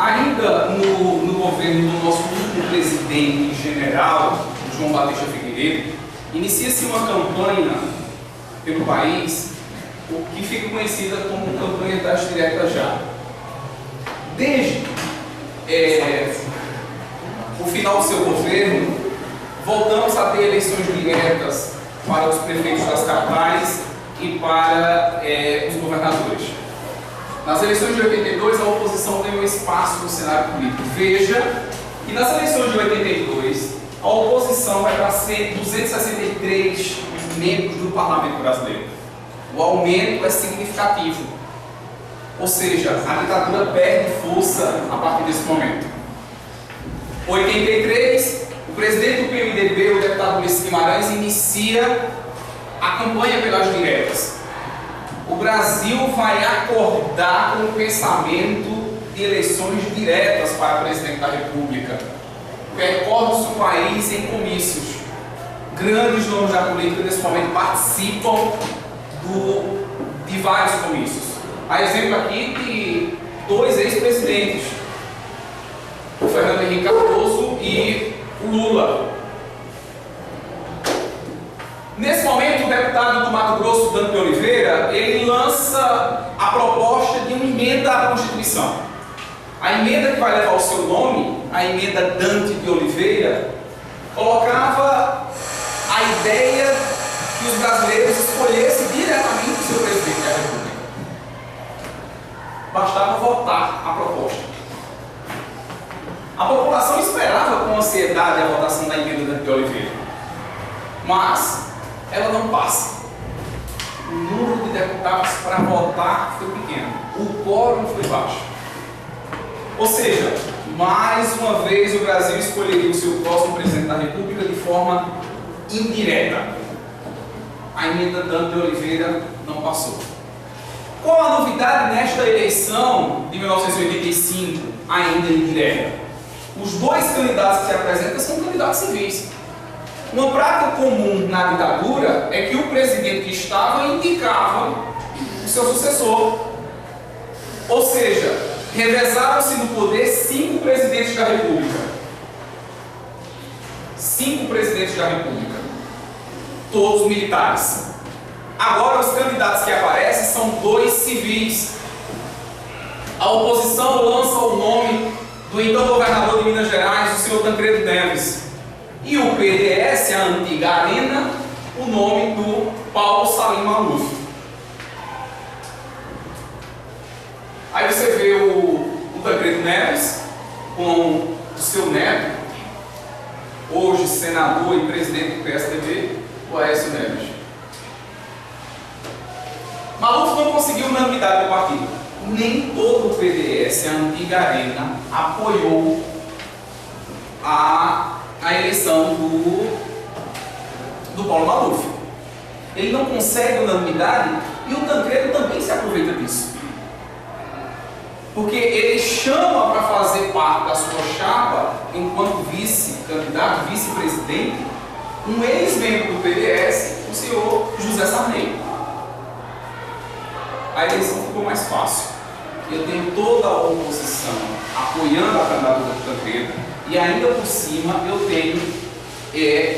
Ainda no governo do nosso último presidente general, João Batista Figueiredo, inicia-se uma campanha pelo país que fica conhecida como campanha das diretas já. Desde o final do seu governo, voltamos a ter eleições diretas para os prefeitos das capitais e para os governadores. Nas eleições de 82, a oposição ganhou espaço no cenário político. Veja que nas eleições de 82, a oposição vai para ser 263 membros do Parlamento brasileiro. O aumento é significativo. Ou seja, a ditadura perde força a partir desse momento. 83, o presidente do PMDB, o deputado Ulisses Guimarães, inicia a campanha pelas diretas. O Brasil vai acordar com o pensamento de eleições diretas para presidente da República. Recorda-se o país em comícios. Grandes nomes da política nesse momento participam de vários comícios. Há exemplo aqui de dois ex-presidentes, o Fernando Henrique Cardoso e o Lula. Nesse momento, o deputado do Mato Grosso, Dante de Oliveira, ele lança a proposta de uma emenda à Constituição. A emenda que vai levar o seu nome, a emenda Dante de Oliveira, colocava a ideia que os brasileiros escolhessem diretamente o seu presidente da República. Bastava votar a proposta. A população esperava com ansiedade a votação da emenda Dante de Oliveira, mas ela não passa. O número de deputados para votar foi pequeno, o quórum foi baixo. Ou seja, mais uma vez o Brasil escolheria o seu próximo presidente da República de forma indireta. A emenda Dante de Oliveira não passou. Qual a novidade nesta eleição de 1985, ainda indireta? Os dois candidatos que se apresentam são candidatos civis. Uma prática comum na ditadura é que o presidente que estava indicava o seu sucessor. Ou seja, revezaram-se no poder 5 presidentes da República. 5 presidentes da República. Todos militares. Agora os candidatos que aparecem são 2 civis. A oposição lança o nome do então governador de Minas Gerais, o senhor Tancredo Neves. E o PDS, a antiga Arena, o nome do Paulo Salim Maluf. Aí você vê o Tancredo Neves com o seu neto, hoje senador e presidente do PSDB, o Aécio Neves. Maluf não conseguiu unanimidade do partido. Nem todo o PDS, a antiga Arena, apoiou a eleição do Paulo Maluf. Ele não consegue unanimidade e o Tancredo também se aproveita disso. Porque ele chama para fazer parte da sua chapa, enquanto vice-candidato, vice-presidente, um ex-membro do PDS, o senhor José Sarney. A eleição ficou mais fácil. Eu tenho toda a oposição apoiando a candidatura do Tancredo, e ainda por cima eu tenho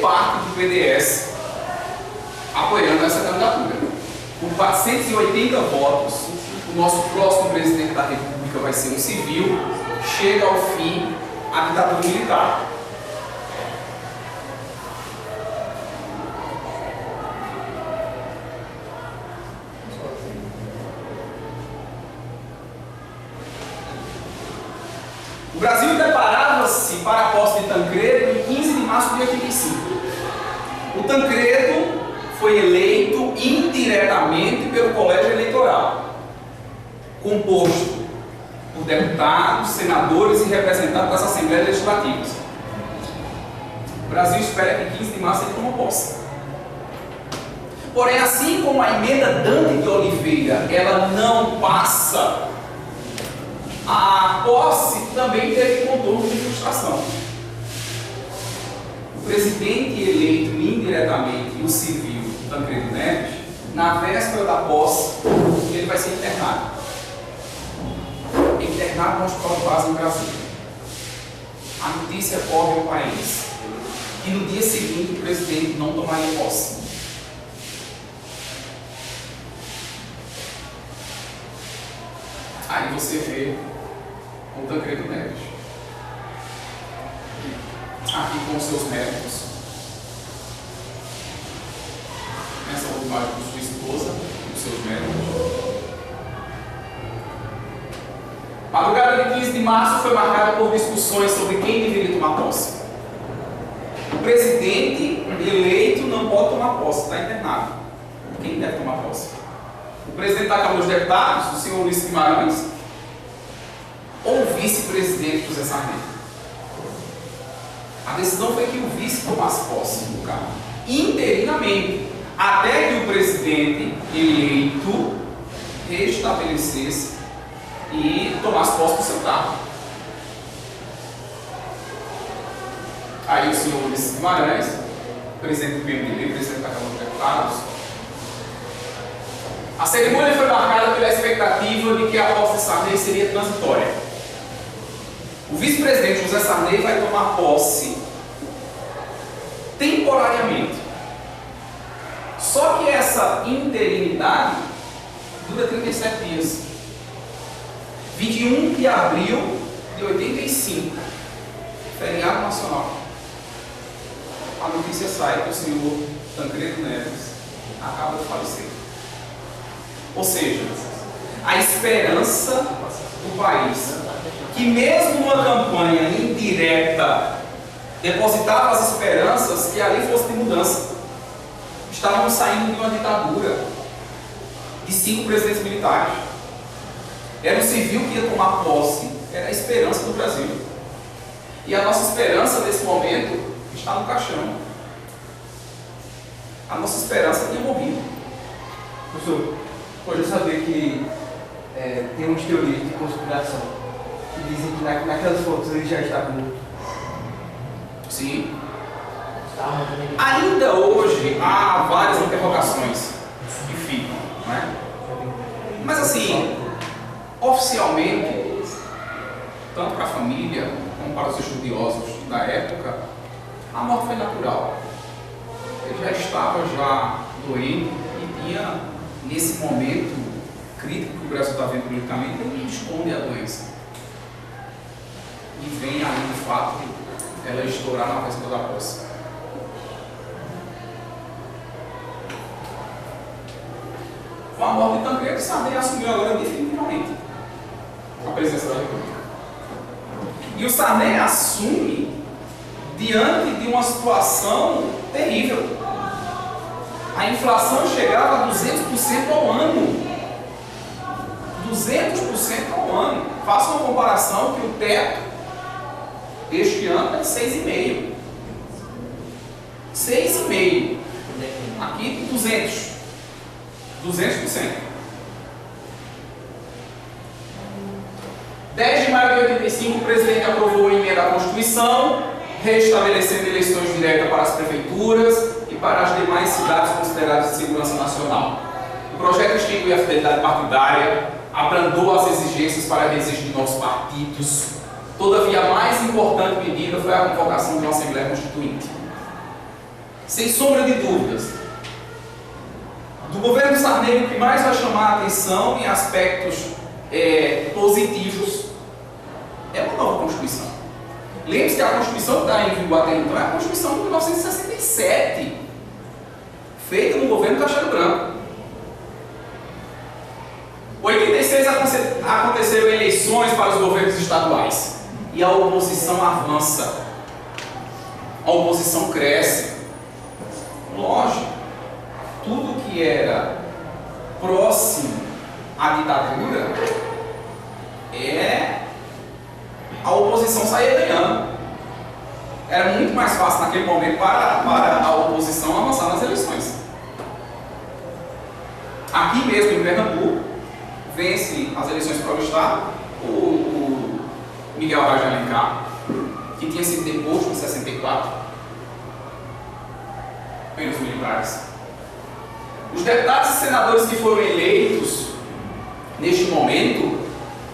parte do PDS apoiando essa candidatura. Com 480 votos, o nosso próximo presidente da República vai ser um civil. Chega ao fim a ditadura militar. O Brasil preparava-se para a posse de Tancredo em 15 de março de 85. O Tancredo foi eleito indiretamente pelo colégio eleitoral, composto por deputados, senadores e representantes das Assembleias Legislativas. O Brasil espera que em 15 de março ele tome posse. Porém, assim como a emenda Dante de Oliveira, ela não passa, a posse também teve contorno de frustração. O presidente eleito indiretamente, o civil, Tancredo Neves, na véspera da posse, ele vai ser internado. internado no hospital de base em Brasília. A notícia corre ao país. E no dia seguinte o presidente não tomaria posse. Aí você vê o Tancredo Neves, aqui com os seus médicos, nessa outra imagem com sua esposa, com os seus médicos. A madrugada de 15 de março foi marcada por discussões sobre quem deveria tomar posse. O presidente eleito não pode tomar posse, está internado. Quem deve tomar posse? O presidente da Câmara dos Deputados, o senhor Ulisses Guimarães, ou o vice-presidente José Sarney? A decisão foi que o vice tomasse posse do cargo, interinamente, até que o presidente eleito restabelecesse e tomasse posse do seu cargo. Aí o senhor Ulisses Guimarães, presidente do PMDB, presidente da Câmara dos Deputados. A cerimônia foi marcada pela expectativa de que a posse de Sarney seria transitória. O vice-presidente José Sarney vai tomar posse temporariamente. Só que essa interinidade dura 37 dias. 21 de abril de 85, feriado nacional. A notícia sai que o senhor Tancredo Neves acaba de falecer. Ou seja, a esperança do país, que mesmo numa campanha indireta depositava as esperanças que ali fosse de mudança. Estávamos saindo de uma ditadura de 5 presidentes militares. Era um civil que ia tomar posse, era a esperança do Brasil. E a nossa esperança nesse momento está no caixão. A nossa esperança tinha morrido. Professor, pode saber que tem umas teorias de conspiração que dizem que naquelas fotos ele já está morto. Sim. Ainda hoje há várias interrogações que ficam, né? Mas assim, oficialmente, tanto para a família como para os estudiosos da época, a morte foi natural. Ele já estava doente e tinha, nesse momento crítico que o Brasil está vendo politicamente, ele esconde a doença. E vem aí, de fato, ela estourar na véspera da posse. Com a morte de Tancredo, Sarney assumiu agora definitivamente a presença da República. E o Sarney assume diante de uma situação terrível. A inflação chegava a 200% ao ano. 200% ao ano. Faça uma comparação que o teto este ano é 6,5%. 6,5%. Aqui 200%. 200%. 10 de maio de 85, o presidente aprovou a emenda à Constituição, restabelecendo eleições diretas para as prefeituras e para as demais cidades consideradas de segurança nacional. O projeto extinguiu a fidelidade partidária, abrandou as exigências para registro de novos partidos. Todavia, a mais importante medida foi a convocação de uma Assembleia Constituinte. Sem sombra de dúvidas, do governo Sarney, o que mais vai chamar a atenção em aspectos positivos é uma nova Constituição. Lembre-se que a Constituição que está em vigor até então é a Constituição de 1967, feita no governo Castelo Branco. Em 86 aconteceram eleições para os governos estaduais e a oposição avança, a oposição cresce. Lógico, tudo que era próximo à ditadura a oposição saía ganhando. Era muito mais fácil naquele momento para a oposição avançar nas eleições. Aqui mesmo em Pernambuco, vence as eleições para o Estado o Miguel Arraes de Alencar, que tinha sido deposto em 64 pelos militares. Os deputados e senadores que foram eleitos neste momento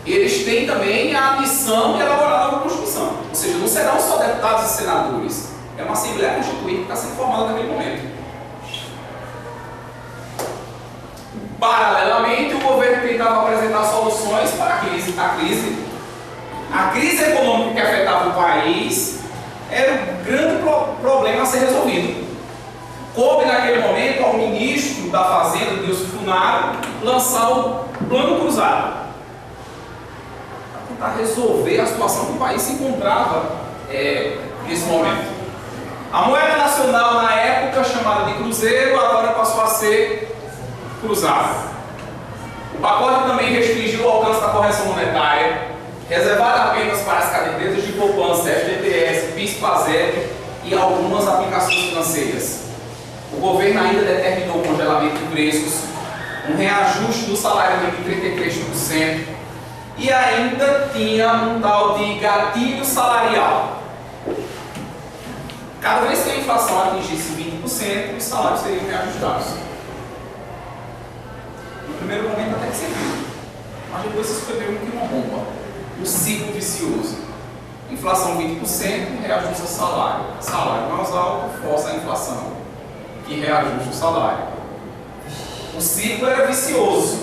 eles têm também a missão de elaborar a nova Constituição. Ou seja, não serão só deputados e senadores. É uma Assembleia Constituinte que está sendo formada naquele momento. Paralelamente, o governo tentava apresentar soluções para a crise econômica que afetava o país era um grande problema a ser resolvido. Coube naquele momento ao ministro da Fazenda, Nilson Funaro, lançar o Plano Cruzado para tentar resolver a situação que o país se encontrava nesse momento. A moeda nacional na época, chamada de cruzeiro, agora passou a ser cruzado. O pacote também restringiu o alcance da correção monetária, reservado apenas para as cadenetas de poupança, FGTS, PIS/PASEP e algumas aplicações financeiras. O governo ainda determinou o congelamento de preços, um reajuste do salário mínimo de 33% e ainda tinha um tal de gatilho salarial. Cada vez que a inflação atingisse 20%, os salários seriam reajustados. No primeiro momento até que serviu, mas depois se escreveu que uma bomba. O ciclo vicioso. Inflação 20%, reajusta o salário. Salário mais alto, força a inflação, que reajusta o salário. O ciclo era vicioso.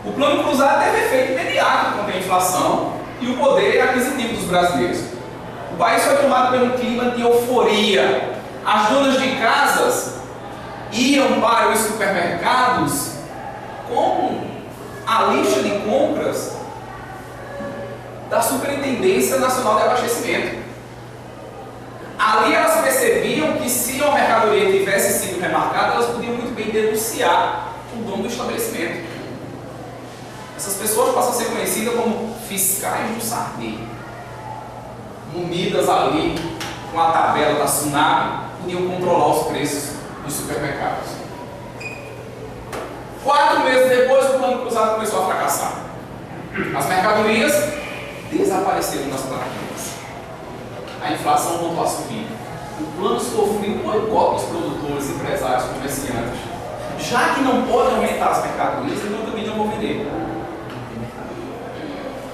O Plano Cruzado teve efeito imediato contra a inflação e o poder aquisitivo dos brasileiros. O país foi tomado por um clima de euforia. As donas de casas iam para os supermercados com a lista de compras da Superintendência Nacional de Abastecimento. Ali elas percebiam que se a mercadoria tivesse sido remarcada, elas podiam muito bem denunciar o dono do estabelecimento. Essas pessoas passam a ser conhecidas como fiscais do Sarney. Munidas ali com a tabela da Tsunami, podiam controlar os preços dos supermercados. 4 meses depois, o Plano Cruzado começou a fracassar. As mercadorias desapareceram das prateleiras. A inflação voltou a subir. O plano sofreu um boicote dos produtores, empresários, comerciantes. Já que não pode aumentar as mercadorias, então também não vou vender.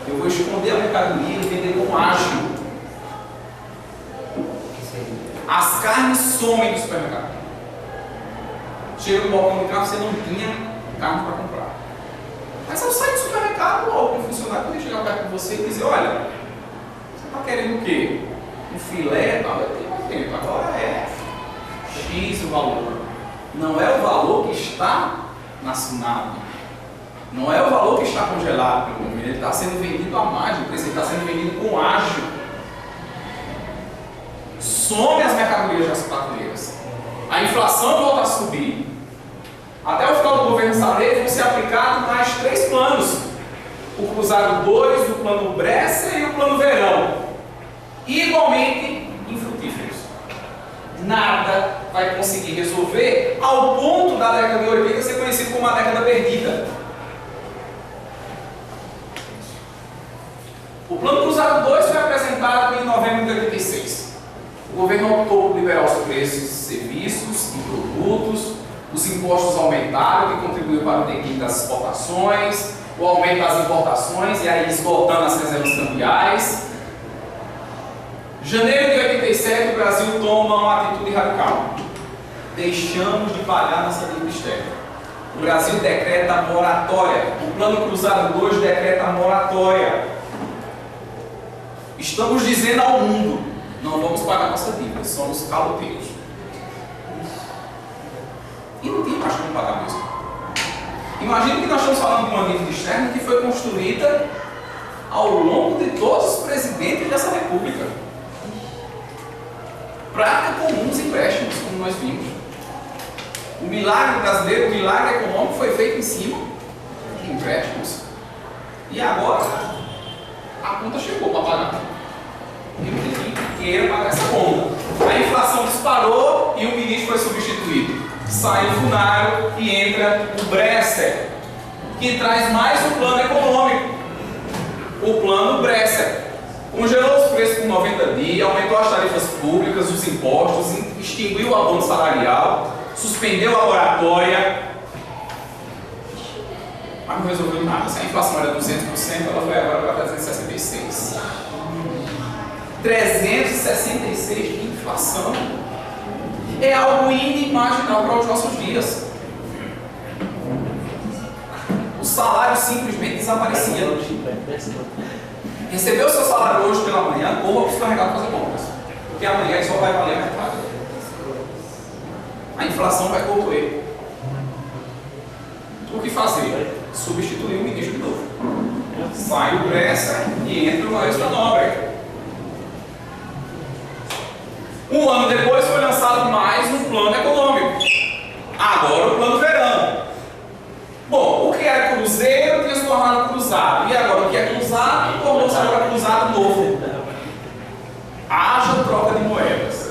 Eu vou esconder a mercadoria e vender com ágil. As carnes somem do supermercado. Chega no balcão de carro, você não tinha carne para comprar. Mas ao sair do supermercado, algum funcionário podia chegar perto de você e dizer: olha, você está querendo o quê? Um filé? Não, eu tenho mais tempo. Agora é X o valor. Não é o valor que está na Tsunami. Não é o valor que está congelado pelo governo. Ele está sendo vendido a mais. O preço está sendo vendido com ágio. Some as mercadorias das prateleiras. A inflação volta a subir. Até o final do governo Sarney vão ser aplicados mais 3 planos. O Cruzado 2, o Plano Bresser e o Plano Verão. Igualmente infrutíferos. Nada vai conseguir resolver ao ponto da década de 80 ser conhecido como a década perdida. O Plano Cruzado 2 foi apresentado em novembro de 86. O governo optou por liberar os preços de serviços e produtos. Os impostos aumentaram, que contribuiu para o declínio das exportações, o aumento das importações e aí esgotando as reservas cambiais. Janeiro de 87, o Brasil toma uma atitude radical. Deixamos de pagar nossa dívida externa. O Brasil decreta moratória. O Plano Cruzado 2 decreta moratória. Estamos dizendo ao mundo: não vamos pagar nossa dívida, somos caloteiros. E não tinha mais como pagar mesmo. Imagina que nós estamos falando de uma dívida externa que foi construída ao longo de todos os presidentes dessa república. Prática comum dos empréstimos, como nós vimos. O milagre brasileiro, o milagre econômico foi feito em cima de empréstimos. E agora a conta chegou para pagar. E não tem dinheiro para pagar essa conta. A inflação disparou e o ministro foi substituído. Sai o Funaro e entra o Bresser, que traz mais um plano econômico. O Plano Bresser congelou os preços por 90 dias, aumentou as tarifas públicas, os impostos, extinguiu o abono salarial, suspendeu a moratória. Mas não resolveu nada. Se a inflação era 200%, ela foi agora para 366%. 366% de inflação. É algo inimaginável para os nossos dias. O salário simplesmente desaparecia. Recebeu o seu salário hoje pela manhã, corra para o supermercado fazer compras. Porque amanhã ele só vai valer a metade. A inflação vai corroer. O que fazer? Substituir o ministro de novo. Sai o Bresser e entra o Maurício da Nóbrega. Um ano depois foi lançado mais um plano econômico. Agora o plano verão. Bom, o que era cruzeiro tinha se tornado cruzado. E agora o que é cruzado tornou-se agora cruzado novo. Haja troca de moedas.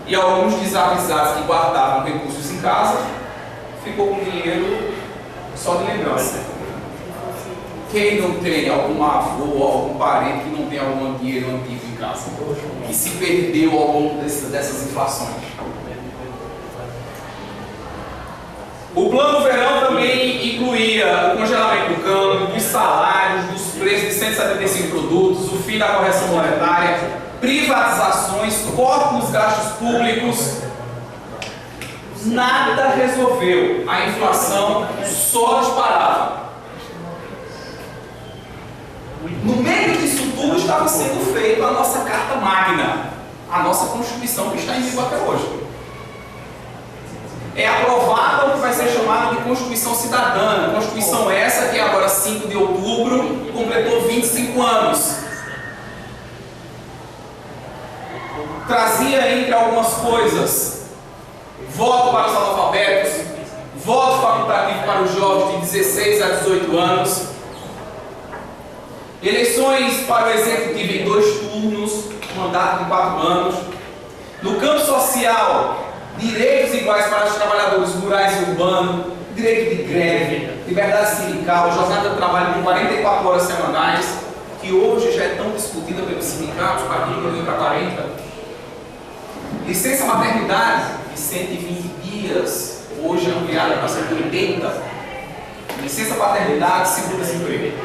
E alguns desavisados que guardavam recursos em casa ficou com dinheiro só de lembrança. Quem não tem algum avô, algum parente que não tem algum dinheiro antigo em casa, que se perdeu ao longo dessas inflações? O plano verão também incluía o congelamento do câmbio, dos salários, dos preços de 175 produtos, o fim da correção monetária, privatizações, corte nos gastos públicos. Nada resolveu. A inflação só disparava. No meio disso tudo estava sendo feita a nossa Carta Magna, a nossa Constituição que está em vigor até hoje. É aprovada o que vai ser chamado de Constituição Cidadã. Constituição essa que agora 5 de outubro completou 25 anos. Trazia entre algumas coisas voto para os analfabetos, voto facultativo para os jovens de 16 a 18 anos, eleições para o executivo em 2 turnos, mandato de 4 anos. No campo social, direitos iguais para os trabalhadores rurais e urbanos, direito de greve, liberdade sindical, jornada de trabalho de 44 horas semanais, que hoje já é tão discutida pelos sindicatos, partindo do para 40. Licença maternidade de 120 dias, hoje ampliada para 180. Licença paternidade, seguro-desemprego.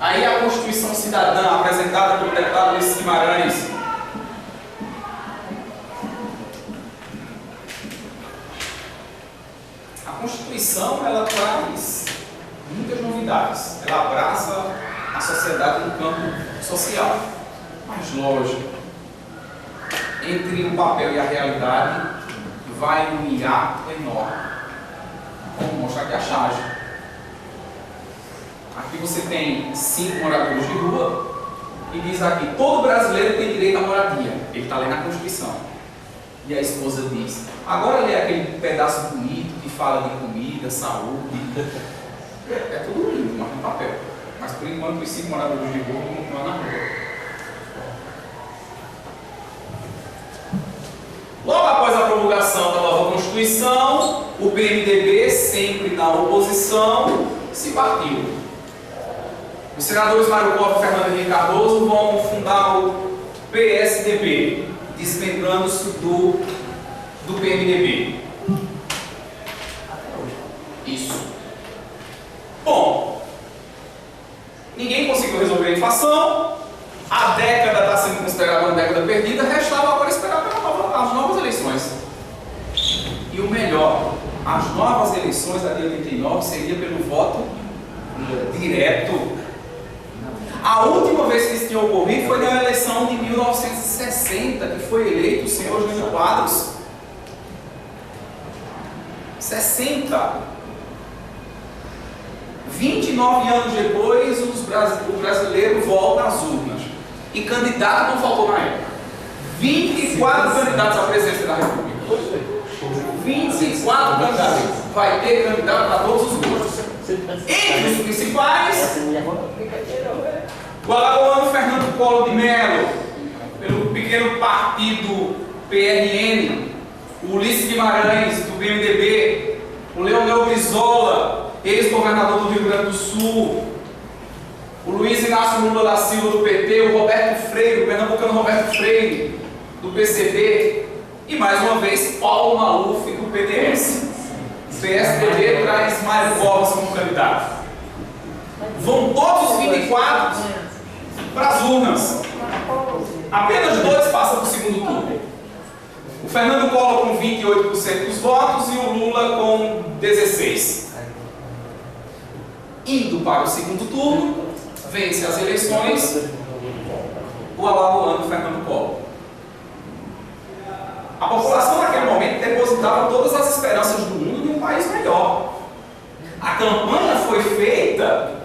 Aí a Constituição Cidadã, apresentada pelo deputado Luiz Guimarães. A Constituição, ela traz muitas novidades. Ela abraça a sociedade no campo social. Mas lógico, entre o papel e a realidade vai um hiato enorme, como mostra aqui a charge. Aqui você tem 5 moradores de rua e diz aqui, todo brasileiro tem direito à moradia. Ele está ali na Constituição. E a esposa diz, agora lê aquele pedaço bonito que fala de comida, saúde. É tudo lindo, mas no papel. Mas por enquanto os 5 moradores de rua vão continuar na rua. Logo após a promulgação da nova Constituição, o PMDB, sempre na oposição, se partiu. Os senadores Mário Covas e Fernando Henrique Cardoso vão fundar o PSDB, desmembrando-se do PMDB. Isso. Bom, ninguém conseguiu resolver a inflação, a década está sendo considerada uma década perdida, restava agora esperar as novas eleições. E o melhor, as novas eleições da dia 89 seria pelo voto direto. A última vez que isso tinha ocorrido foi na eleição de 1960, que foi eleito o senhor Jânio Quadros. 60. 29 anos depois, o brasileiro volta às urnas. E candidato não faltou na época. 24 candidatos à presidência da República. 24 candidatos. Vai ter candidato para todos os gostos. Entre os principais, o alagoano Fernando Collor de Mello, pelo pequeno partido PRN, o Ulisses Guimarães, do PMDB, o Leonel Brizola, ex-governador do Rio Grande do Sul, o Luiz Inácio Lula da Silva, do PT, o Roberto Freire, o pernambucano Roberto Freire, do PCB, e mais uma vez Paulo Maluf, do PDS. PSDB traz Mário Covas como candidato. Vão todos os 24 para as urnas. Apenas 2 passam para o segundo turno. O Fernando Collor com 28% dos votos e o Lula com 16%. Indo para o segundo turno, vence as eleições o alagoano Fernando Collor. A população naquele momento depositava todas as esperanças do mundo de um país melhor. A campanha foi feita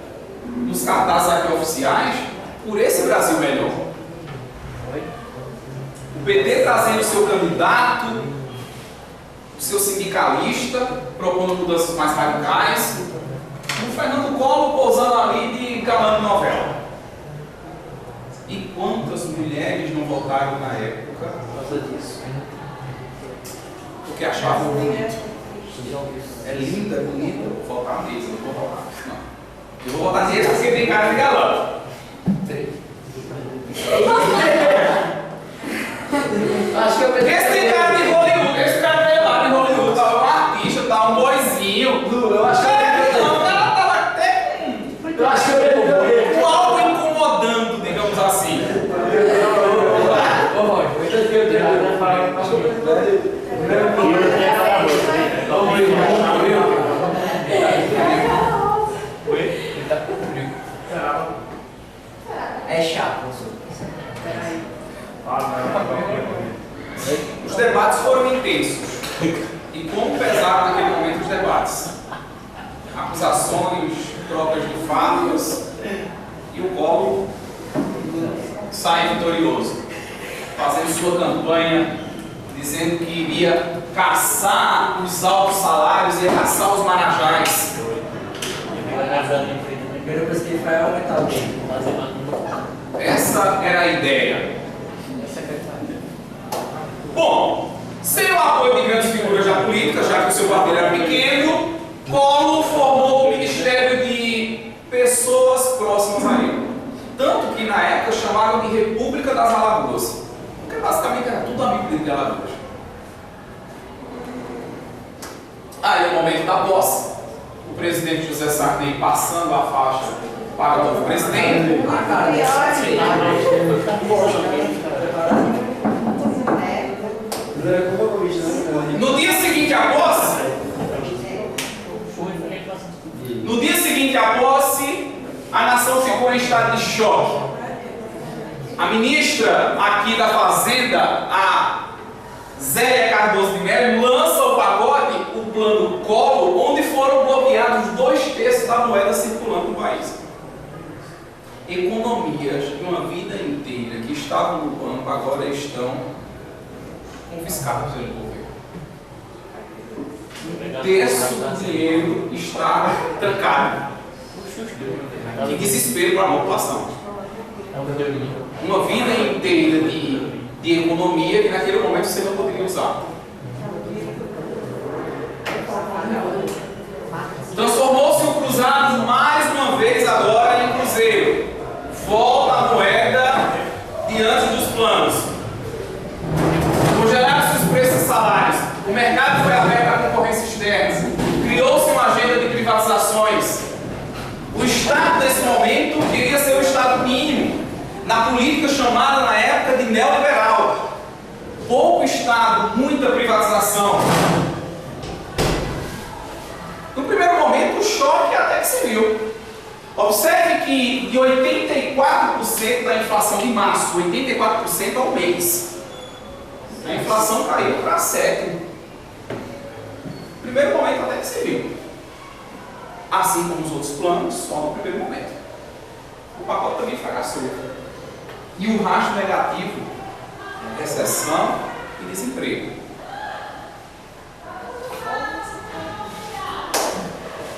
nos cartazes aqui oficiais por esse Brasil melhor. O PT trazendo seu candidato, o seu sindicalista, propondo mudanças mais radicais, e o Fernando Collor pousando ali de galã de novela. E quantas mulheres não votaram na época por causa disso? Porque achavam bonito. É linda, é bonita, eu vou votar nele, eu não vou votar. Não. Eu vou votar nele porque tem cara de galã. Acho que Esse tem cara de Hollywood, esse cara veio lá de Hollywood, tá um artista, tá um boizinho. eu acho que Não, o cara tava até com eu acho que eu algo incomodando, digamos assim. É chato, professor. Os debates foram intensos. E como pesaram naquele momento os debates? Acusações, trocas de farpas, e o Collor sai vitorioso, fazendo sua campanha, dizendo que iria caçar os altos salários e caçar os marajás. Primeira coisa que ele vai aumentar o tempo. Essa era a ideia. Bom, sem o apoio de grandes figuras da política, já que o seu partido era pequeno, Collor formou o Ministério de Pessoas Próximas a ele. Tanto que na época chamaram de República das Alagoas, porque basicamente era tudo amigo dele de Alagoas. Aí, no momento da posse, o presidente José Sarney passando a faixa para o novo presidente. No dia seguinte à posse, a nação ficou em estado de choque. A ministra aqui da Fazenda, a Zélia Cardoso de Mello, lança o pacote, o plano Collor, onde foram bloqueados 2/3 da moeda circulando no país. Economias de uma vida inteira que estavam no banco agora estão confiscadas pelo governo. Um terço do dinheiro está trancado. Que desespero para a população. Uma vida inteira de economia que naquele momento você não poderia usar. Transformou-se o cruzado mais uma vez agora em cruzeiro. Volta a moeda diante dos planos. Congelaram-se os preços e salários. O mercado foi aberto à concorrência externa. Criou-se uma agenda de privatizações. O Estado, nesse momento, queria ser o Estado mínimo, na política chamada na época de neoliberal. Pouco Estado, muita privatização. No primeiro momento, o choque até que se viu. Observe que de 84% da inflação de março, 84% ao mês, a inflação caiu para 7%. No primeiro momento até que se viu. Assim como os outros planos, só no primeiro momento. O pacote também fracassou. E o rastro negativo, recessão e desemprego.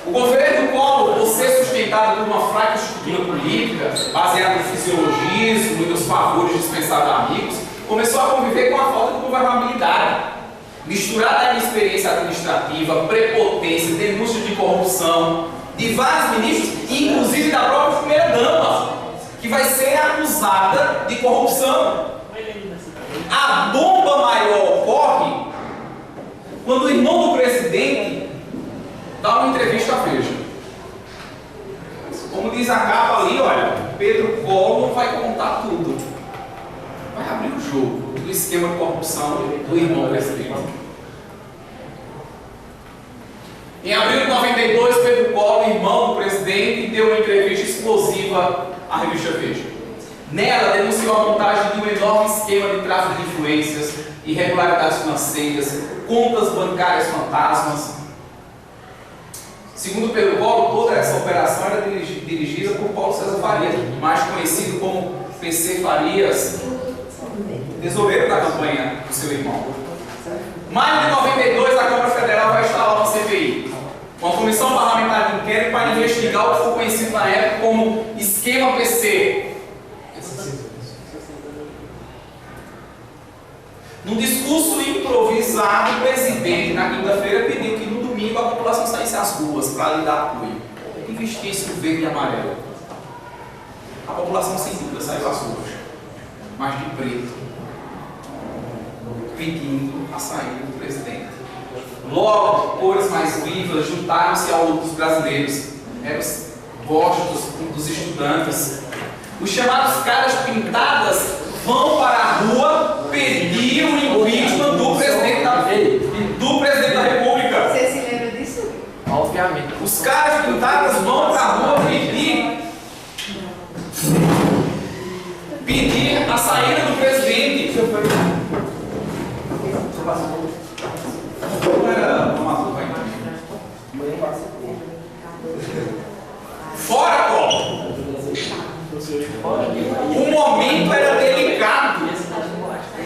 O governo Collor, por ser sustentado por uma fraca estrutura política, baseada no fisiologismo e nos favores dispensados a amigos, começou a conviver com a falta de governabilidade. Misturada à inexperiência administrativa, prepotência, denúncias de corrupção de vários ministros, inclusive da própria primeira-dama, que vai ser acusada de corrupção. A bomba maior ocorre quando o irmão do presidente dá uma entrevista à Veja. Como diz a capa ali, olha, Pedro Collor vai contar tudo. Vai abrir o jogo do esquema de corrupção do irmão presidente. Em abril de 92, Pedro Collor, irmão do presidente, deu uma entrevista explosiva à revista Veja. Nela, denunciou a montagem de um enorme esquema de tráfico de influências, irregularidades financeiras, contas bancárias fantasmas. Segundo Pedro Collor, toda essa operação era dirigida por Paulo César Farias, mais conhecido como PC Farias, tesoureiro da campanha do seu irmão. Em maio de 92, a Câmara Federal vai instalar uma CPI, uma comissão parlamentar de inquérito para investigar o que foi conhecido na época como esquema PC. Num discurso improvisado, o presidente, na quinta-feira, pediu que no domingo a população saísse às ruas para lhe dar apoio e vestisse o verde e amarelo. A população, sem dúvida, saiu às ruas, mas de preto, pedindo a saída do presidente. Logo, cores mais vivas juntaram-se ao luto dos brasileiros. Eram os gostos dos estudantes. Os chamados caras pintadas vão para a rua pedir o impeachment do presidente da República. Você se lembra disso? Obviamente. Os caras pintadas vão para a rua pedir a saída do presidente. Não era uma maluca ainda. Fora, Collor. O momento era delicado.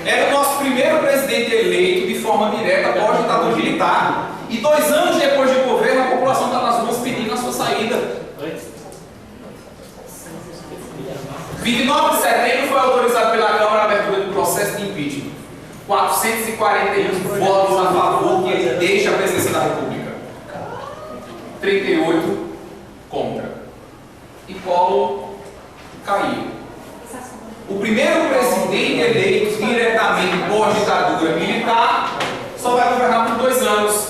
Era o nosso primeiro presidente eleito de forma direta após a ditadura militar. E 2 anos depois de governo, a população está nas ruas pedindo a sua saída. 29 de setembro foi autorizado pela Câmara a abertura do processo de impeachment. 441 votos a favor que ele deixe a presidência da República. 38 contra. E Collor caiu. O primeiro presidente eleito diretamente pós-ditadura militar só vai governar por 2 anos.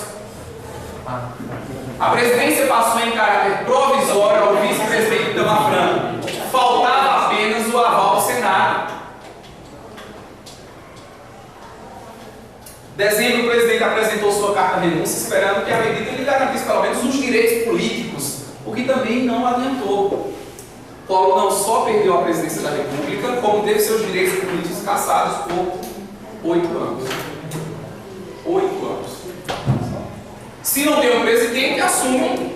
A presidência passou em caráter provisório ao vice-presidente Itamar Franco. Faltava apenas o aval do Senado. Em dezembro, o presidente apresentou sua carta de renúncia, esperando que a medida lhe garantisse pelo menos os direitos políticos, o que também não adiantou. Collor não só perdeu a presidência da República, como teve seus direitos políticos cassados por 8 anos. 8 anos. Se não tem um presidente, assume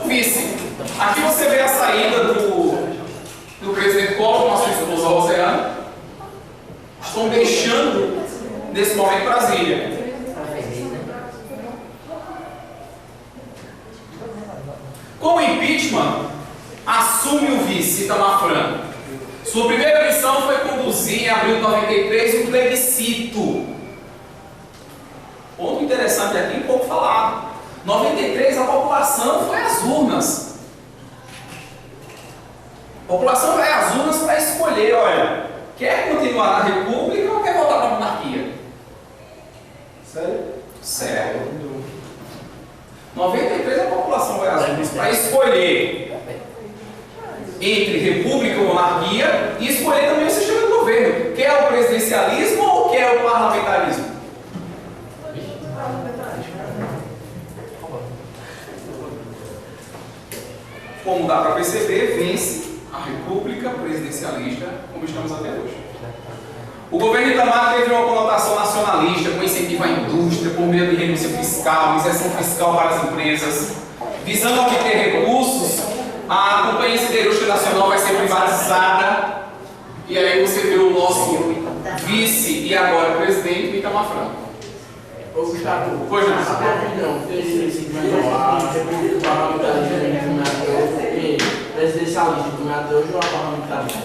o vice. Aqui você vê a saída do presidente Collor com a sua esposa Roseane. Estão deixando, nesse momento, Brasília. Com o impeachment, assume o vice Itamar Franco. Sua primeira missão foi conduzir, em abril de 93, um plebiscito. Ponto interessante aqui, um pouco falado. Em 93, a população foi às urnas. A população vai às urnas para escolher, olha, quer continuar na República ou quer voltar para a monarquia? Sério? Sério. 93, a população vai às urnas para escolher entre república ou monarquia e escolher também o sistema de governo. Quer o presidencialismo ou quer o parlamentarismo? Como dá para perceber, vence a república presidencialista como estamos até hoje. O governo Itamar teve uma conotação nacionalista, com incentivo à indústria, por meio de renúncia fiscal, isenção fiscal para as empresas. Visando obter recursos, a Companhia Siderúrgica Nacional vai ser privatizada. E aí você vê o nosso vice e agora presidente, Itamar Franco. Ô Gustavo, Pois não. Presidencialista do governador ou a parlamentarista?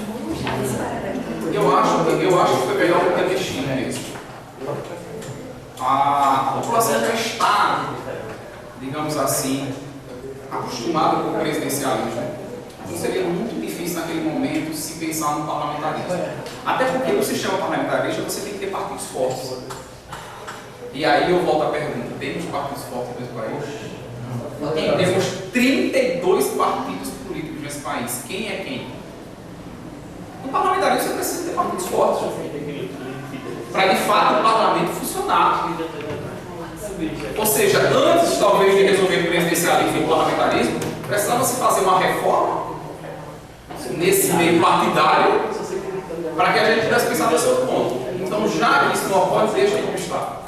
Eu acho que foi melhor do que ter mexido mesmo. A população já está, digamos assim, acostumada com o presidencialismo. Então seria muito difícil naquele momento se pensar no parlamentarismo. Até porque no sistema parlamentarista você tem que ter partidos fortes. E aí eu volto à pergunta, temos partidos fortes nesse país? Temos 32 partidos políticos nesse país. Quem é quem? No parlamentarismo você precisa ter partidos fortes para de fato o parlamento funcionar. Ou seja, antes talvez de resolver o presidencialismo e o parlamentarismo, precisava se fazer uma reforma nesse meio partidário para que a gente pudesse pensar nesse outro ponto. Então, já que isso não ocorre, deixa como está.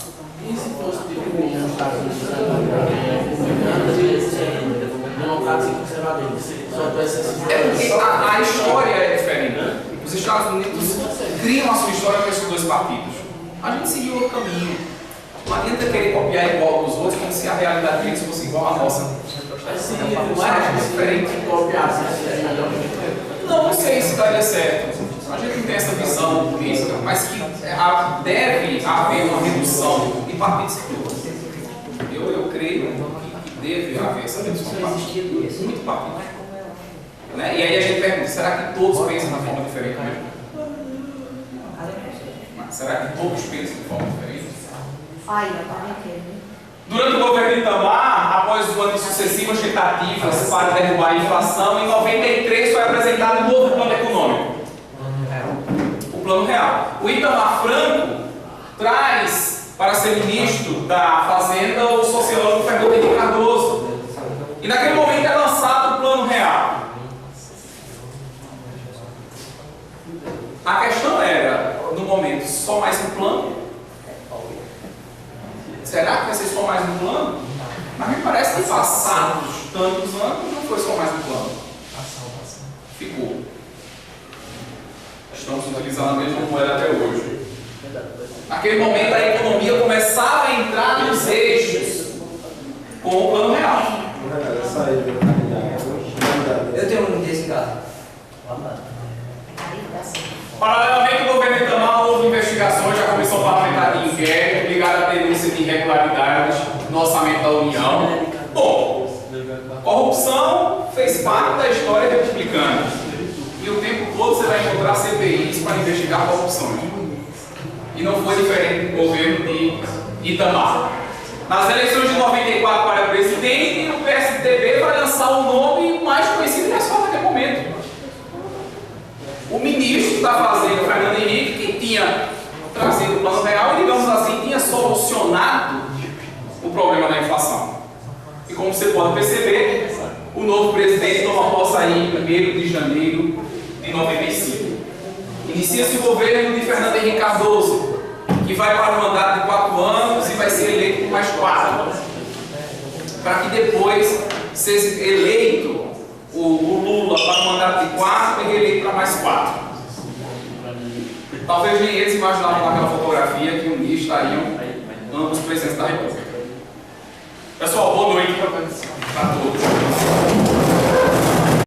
E se fosse dividir nos Estados Unidos, democratas e conservadores? Só para É porque a história é diferente. Os Estados Unidos criam a sua história com esses dois partidos. A gente seguiu outro caminho. Não adianta querer copiar igual dos outros, como se a realidade deles fosse igual à nossa. Não é diferente. Não sei se daria certo. A gente não tem essa visão política, mas que deve haver uma redução de partidos. Eu creio que deve haver essa redução de partidos. Muito partido. Né? E aí a gente pergunta, será que todos pensam de forma diferente mesmo? Será que todos pensam de forma diferente? Durante o governo de Itamar, após o ano de sucessivas tentativas para derrubar a inflação, em 93 foi apresentado um novo plano econômico. O Plano Real. O Itamar Franco traz para ser ministro da Fazenda o sociólogo Fernando Henrique Cardoso. E naquele momento é lançado o Plano Real. A questão era, no momento, só mais um plano? Será que vai ser só mais um plano? Mas me parece que passados tantos anos não foi só mais um plano. Ficou. Estamos utilizando a mesma moeda até hoje. Naquele momento a economia começava a entrar nos eixos com o Plano Real. Eu tenho um desse caso. Paralelamente, o governo de Itamar houve investigações da Comissão Parlamentar de Inquérito ligada à denúncia de irregularidades no orçamento da União. Bom, corrupção fez parte da história republicana. E o tempo todo você vai encontrar CPIs para investigar corrupções. E não foi diferente no governo de Itamar. Nas eleições de 94 para presidente, o PSDB vai lançar o nome mais conhecido da história naquele momento. O ministro da Fazenda, Fernando Henrique, que tinha trazido o Plano Real e, digamos assim, tinha solucionado o problema da inflação. E como você pode perceber, o novo presidente toma posse aí em 1º de janeiro de 95. Inicia-se o governo de Fernando Henrique Cardoso, que vai para um mandato de 4 anos e vai ser eleito por mais 4. Para que depois seja eleito o Lula para um mandato de 4 e reeleito para mais 4. Talvez nem eles imaginavam naquela fotografia que um dia estariam ambos presidentes da República. Pessoal, boa noite para todos.